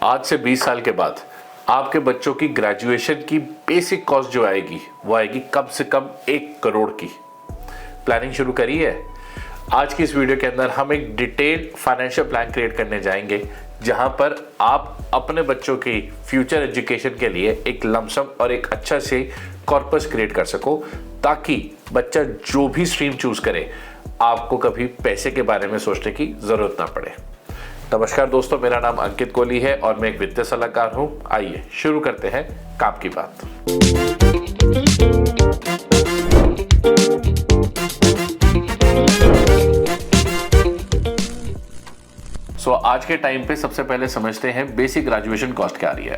आज से 20 साल के बाद आपके बच्चों की ग्रेजुएशन की बेसिक कॉस्ट जो आएगी वो आएगी कम से कम 1 करोड़ की। प्लानिंग शुरू करी है। आज की इस वीडियो के अंदर हम एक डिटेल्ड फाइनेंशियल प्लान क्रिएट करने जाएंगे जहां पर आप अपने बच्चों की फ्यूचर एजुकेशन के लिए एक लमसम और एक अच्छा से कॉर्पस क्रिएट कर सको, ताकि बच्चा जो भी स्ट्रीम चूज करे आपको कभी पैसे के बारे में सोचने की जरूरत ना पड़े। नमस्कार दोस्तों, मेरा नाम अंकित कोहली है और मैं एक वित्तीय सलाहकार हूं। आइए शुरू करते हैं काम की बात। आज के टाइम पे सबसे पहले समझते हैं बेसिक ग्रेजुएशन कॉस्ट क्या आ रही है।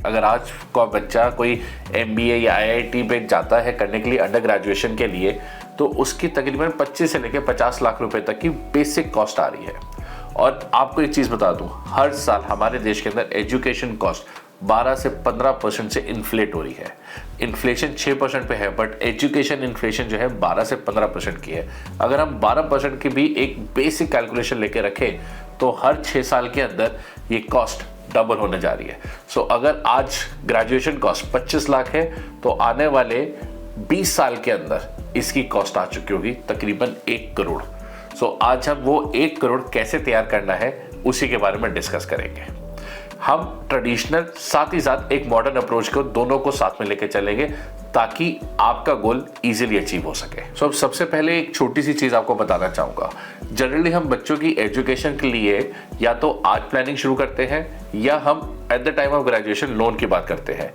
अगर आज का बच्चा कोई MBA या IIT पे जाता है करने के लिए अंडर ग्रेजुएशन के लिए, तो उसकी तकरीबन 25 से लेकर 50 लाख रुपए तक की बेसिक कॉस्ट आ रही है। और आपको एक चीज बता दूं, हर साल हमारे देश के अंदर एजुकेशन कॉस्ट 12 से 15% से इन्फ्लेट हो रही है। इन्फ्लेशन 6% पे है, बट एजुकेशन इन्फ्लेशन जो है 12 से 15% की है। अगर हम 12% की भी एक बेसिक कैलकुलेशन लेके रखें तो हर 6 साल के अंदर ये कॉस्ट डबल होने जा रही है। अगर आज ग्रेजुएशन कॉस्ट 25 लाख है तो आने वाले 20 साल के अंदर इसकी कॉस्ट आ चुकी होगी तकरीबन 1 करोड़। आज हम वो 1 करोड़ कैसे तैयार करना है उसी के बारे में डिस्कस करेंगे। हम ट्रेडिशनल साथ ही साथ एक मॉडर्न अप्रोच को दोनों को साथ में लेके चलेंगे ताकि आपका गोल इजीली अचीव हो सके। अब सबसे पहले एक छोटी सी चीज आपको बताना चाहूंगा। जनरली हम बच्चों की एजुकेशन के लिए या तो आज प्लानिंग शुरू करते हैं या हम at the time of graduation loan की बात करते हैं।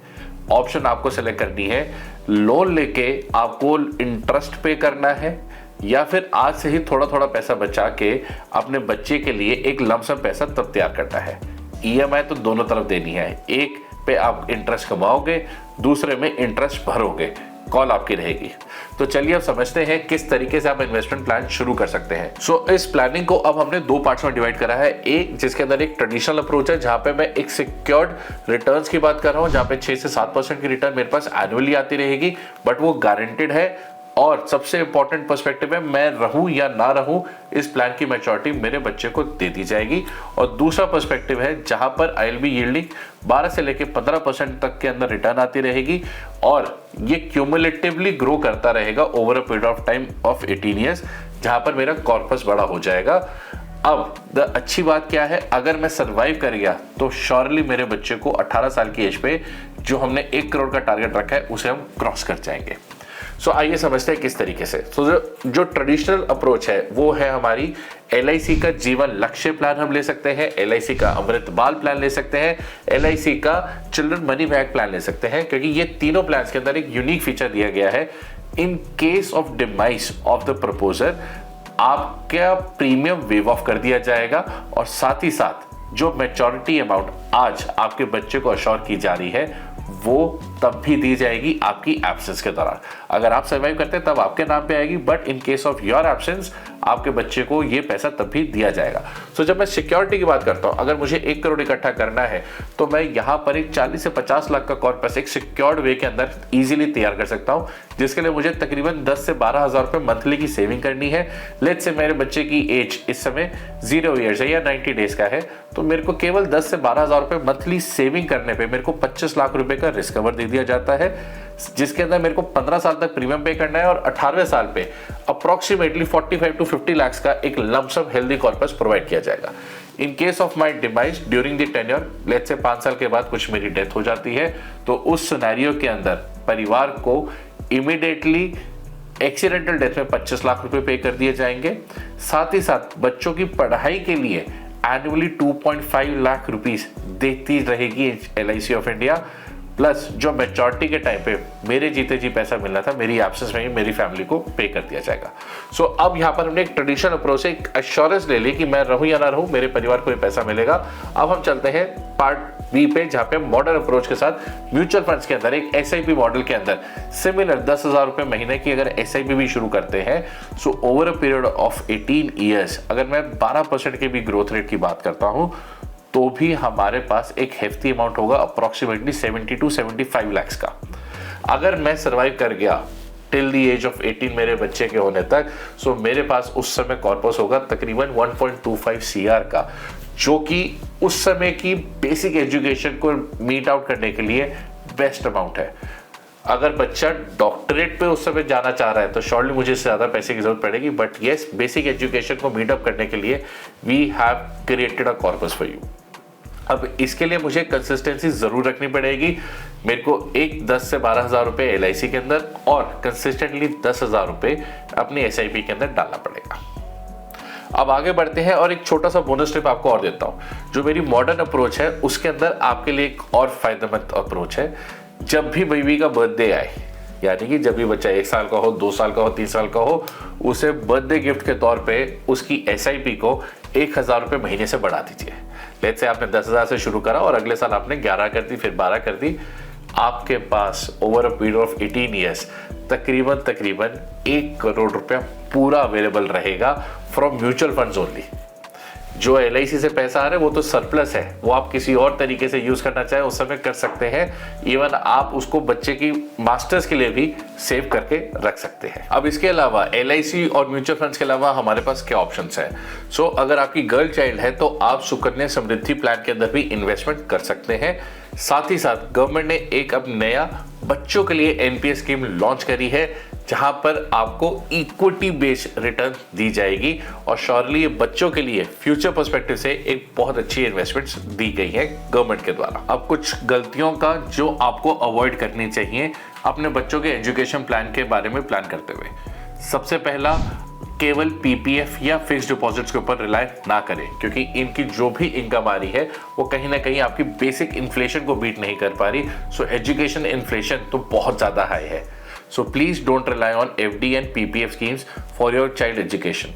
ऑप्शन आपको सेलेक्ट करनी है, लोन लेके आपको इंटरेस्ट पे करना है या फिर आज से ही थोड़ा थोड़ा पैसा बचा के अपने बच्चे के लिए एक लमसम पैसा तब तैयार करना है। EMI तो दोनों तरफ देनी है, एक पे आप इंटरेस्ट कमाओगे, दूसरे में इंटरेस्ट भरोगे। कॉल आपकी रहेगी। तो चलिए अब समझते हैं किस तरीके से आप इन्वेस्टमेंट प्लान शुरू कर सकते हैं। इस प्लानिंग को अब हमने 2 पार्ट्स में डिवाइड करा है। एक जिसके अंदर एक ट्रेडिशनल अप्रोच है जहां पे मैं एक सिक्योर्ड रिटर्न्स की बात कर रहा हूं, जहां पे 6 से 7% की रिटर्न मेरे पास एनुअली आती रहेगी, बट वो गारंटेड है। और सबसे इंपॉर्टेंट पर्सपेक्टिव है, मैं रहूं या ना रहूं इस प्लान की मैच्योरिटी मेरे बच्चे को दे दी जाएगी। और दूसरा पर्सपेक्टिव है जहां पर आई विल बी यील्डिंग 12 से लेकर 15% तक के अंदर रिटर्न आती रहेगी और ये क्यूमुलेटिवली ग्रो करता रहेगा over a period of time of 18 years, जहां पर मेरा कॉर्पस बड़ा हो जाएगा। अब अच्छी बात क्या है, अगर मैं सर्वाइव कर गया तो श्योरली मेरे बच्चे को 18 साल की एज पे जो हमने 1 करोड़ का टारगेट रखा है उसे हम क्रॉस कर जाएंगे। आइए समझते हैं किस तरीके से। जो ट्रेडिशनल अप्रोच है वो है हमारी LIC का जीवन लक्ष्य प्लान हम ले सकते हैं, LIC का अमृत बाल प्लान ले सकते हैं, LIC का चिल्ड्रन मनी बैक प्लान ले सकते हैं, क्योंकि ये तीनों प्लान के अंदर एक यूनिक फीचर दिया गया है। In case of demise of the proposer आपका प्रीमियम वेव ऑफ कर दिया जाएगा और साथ ही साथ जो मैच्योरिटी अमाउंट आज आपके बच्चे को अश्योर की जा रही है वो तब भी दी जाएगी आपकी एब्सेंस के दौरान। अगर आप सर्वाइव करते हैं तब आपके नाम पे आएगी, but in case of your absence आपके बच्चे को ये पैसा तब भी दिया जाएगा। जब मैं सिक्योरिटी की बात करता हूं, अगर मुझे 1 करोड़ इकट्ठा करना है तो मैं यहां पर एक 40 से 50 लाख का कॉर्पस एक सिक्योर्ड वे के अंदर इजीली तैयार कर सकता हूं, जिसके लिए मुझे तकरीबन 10 से 12 हजार रुपए मंथली की सेविंग करनी है। लेट्स से मेरे बच्चे की एज इस समय 0 ईयर्स है या 90 डेज का है, तो मेरे को केवल 10 से 12 हजार रुपए मंथली सेविंग करने पे मेरे को 25 लाख रुपए का रिस्क कवर दे दिया जाता है, जिसके अंदर मेरे को 15 साल तक प्रीमियम पे करना है और 18वें साल पे अप्रोक्सीमेटली 45 टू 50 लाख का एक लमसम हेल्दी कॉर्पस प्रोवाइड किया जाएगा। In case of my demise during the tenure, let's say 5 साल के बाद कुछ मेरी डेथ हो जाती है, तो उस सिनेरियो के अंदर परिवार को इमीडिएटली एक्सीडेंटल डेथ में 25 लाख रुपए पे कर दिए जाएंगे। साथ ही साथ बच्चों की पढ़ाई के लिए एनुअली 2.5 लाख रुपीस देती रहेगी LIC ऑफ इंडिया, प्लस जो मैच्योरिटी के टाइम पे मेरे जीते जी पैसा मिलना था मेरी एब्सेंस में ही मेरी फैमिली को पे कर दिया जाएगा। अब यहाँ पर हमने एक ट्रेडिशनल अप्रोच से एक एश्योरेंस ले ली कि मैं रहूं या ना रहूं मेरे परिवार को ये पैसा मिलेगा। अब हम चलते हैं पार्ट B पे, जहाँ पे मॉडर्न अप्रोच के साथ म्यूचुअल फंड्स के अंदर एक SIP मॉडल के अंदर सिमिलर 10,000 रुपए महीने की अगर SIP भी शुरू करते हैं, over a period of 18 years अगर मैं 12% के भी ग्रोथ रेट की बात करता हूं तो भी हमारे पास एक हेफ्टी अमाउंट होगा अप्रोक्सीमेटली 70 टू 75 लाख का। अगर मैं सर्वाइव कर गया टिल द एज ऑफ 18 मेरे बच्चे के होने तक, सो मेरे पास उस समय कॉर्पस होगा तकरीबन 1.25 CR का। जो कि उस समय की बेसिक एजुकेशन को मीट आउट करने के लिए बेस्ट अमाउंट है। अगर बच्चा डॉक्टरेट पे उस समय जाना चाह रहा है तो श्योरली मुझे इससे ज़्यादा पैसे की जरूरत पड़ेगी, बट येस, बेसिक एजुकेशन को मीट अप करने के लिए we have created a corpus for you. अब इसके लिए मुझे कंसिस्टेंसी जरूर रखनी पड़ेगी। मेरे को 10 से 12 हज़ार रुपये LIC के अंदर और कंसिस्टेंटली 10 हज़ार रुपये अपनी SIP के अंदर डालना पड़ेगा। अब आगे बढ़ते हैं और एक छोटा सा बोनस टिप आपको और देता हूं। जो मेरी मॉडर्न अप्रोच है उसके अंदर आपके लिए एक और फायदेमंद अप्रोच है। जब भी बेबी का बर्थडे आए, यानी कि जब भी बच्चा 1 साल का हो, 2 साल का हो, 3 साल का हो, उसे बर्थडे गिफ्ट के तौर पे उसकी SIP को 1,000 रुपये महीने से बढ़ा दीजिए। लेट्स से आपने 10,000 से शुरू करा और अगले साल आपने 11 कर दी, फिर 12 कर दी। आपके पास over a period of 18 years तकरीबन 1 करोड़ रुपया पूरा अवेलेबल रहेगा फ्रॉम म्यूचुअल फंड्स ओनली। जो LIC से पैसा आ रहा है वो तो सरप्लस है, वो आप किसी और तरीके से यूज करना चाहे उस समय कर सकते हैं। इवन आप उसको बच्चे की मास्टर्स के लिए भी सेव करके रख सकते हैं। अब इसके अलावा LIC और म्यूचुअल फंड्स के अलावा हमारे पास क्या ऑप्शंस है? सो अगर आपकी गर्ल चाइल्ड है तो आप सुकन्या समृद्धि प्लान के अंदर भी इन्वेस्टमेंट कर सकते हैं। साथ ही साथ गवर्नमेंट ने एक अब नया बच्चों के लिए NPS स्कीम लॉन्च करी है, जहां पर आपको इक्विटी बेस्ड रिटर्न दी जाएगी और श्योरली ये बच्चों के लिए फ्यूचर पर्सपेक्टिव से एक बहुत अच्छी इन्वेस्टमेंट्स दी गई है गवर्नमेंट के द्वारा। अब कुछ गलतियों का जो आपको अवॉइड करनी चाहिए अपने बच्चों के एजुकेशन प्लान के बारे में प्लान करते हुए। सबसे पहला, केवल PPF या फिक्स्ड डिपॉजिट्स के ऊपर रिलाय ना करें, क्योंकि इनकी जो भी इनकम आ रही है वो कहीं ना कहीं आपकी बेसिक इन्फ्लेशन को बीट नहीं कर पा रही। सो एजुकेशन इन्फ्लेशन तो बहुत ज़्यादा हाई है। So please don't rely on FD and PPF schemes for your child education.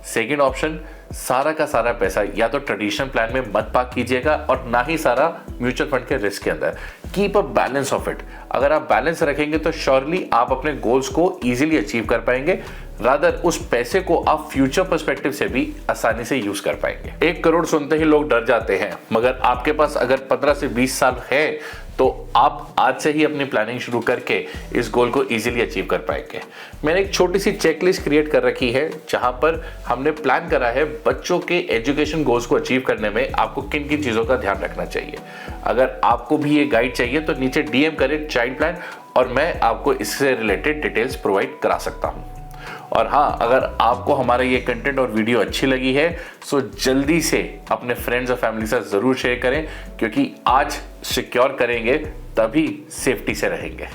Second option, सारा का सारा पैसा या तो ट्रेडिशनल प्लान में मत पार्क कीजिएगा और ना ही सारा म्यूचुअल फंड के रिस्क के अंदर। Keep a balance of it. अगर आप बैलेंस रखेंगे तो श्योरली आप अपने गोल्स को इजीली अचीव कर पाएंगे। रादर उस पैसे को आप फ्यूचर पर्सपेक्टिव से भी आसानी से यूज कर पाएंगे। 1 करोड़ सुनते ही लोग डर जाते हैं, मगर आपके पास अगर 15 से 20 साल है तो आप आज से ही अपनी प्लानिंग शुरू करके इस गोल को इजीली अचीव कर पाएंगे। मैंने एक छोटी सी चेकलिस्ट क्रिएट कर रखी है जहां पर हमने प्लान करा है बच्चों के एजुकेशन गोल्स को अचीव करने में आपको किन किन चीज़ों का ध्यान रखना चाहिए। अगर आपको भी ये गाइड चाहिए तो नीचे DM करें चाइल्ड प्लान और मैं आपको इससे रिलेटेड डिटेल्स प्रोवाइड करा सकता हूँ। और हाँ, अगर आपको हमारा ये कंटेंट और वीडियो अच्छी लगी है तो जल्दी से अपने फ्रेंड्स और फैमिली से ज़रूर शेयर करें, क्योंकि आज सिक्योर करेंगे तभी सेफ्टी से रहेंगे।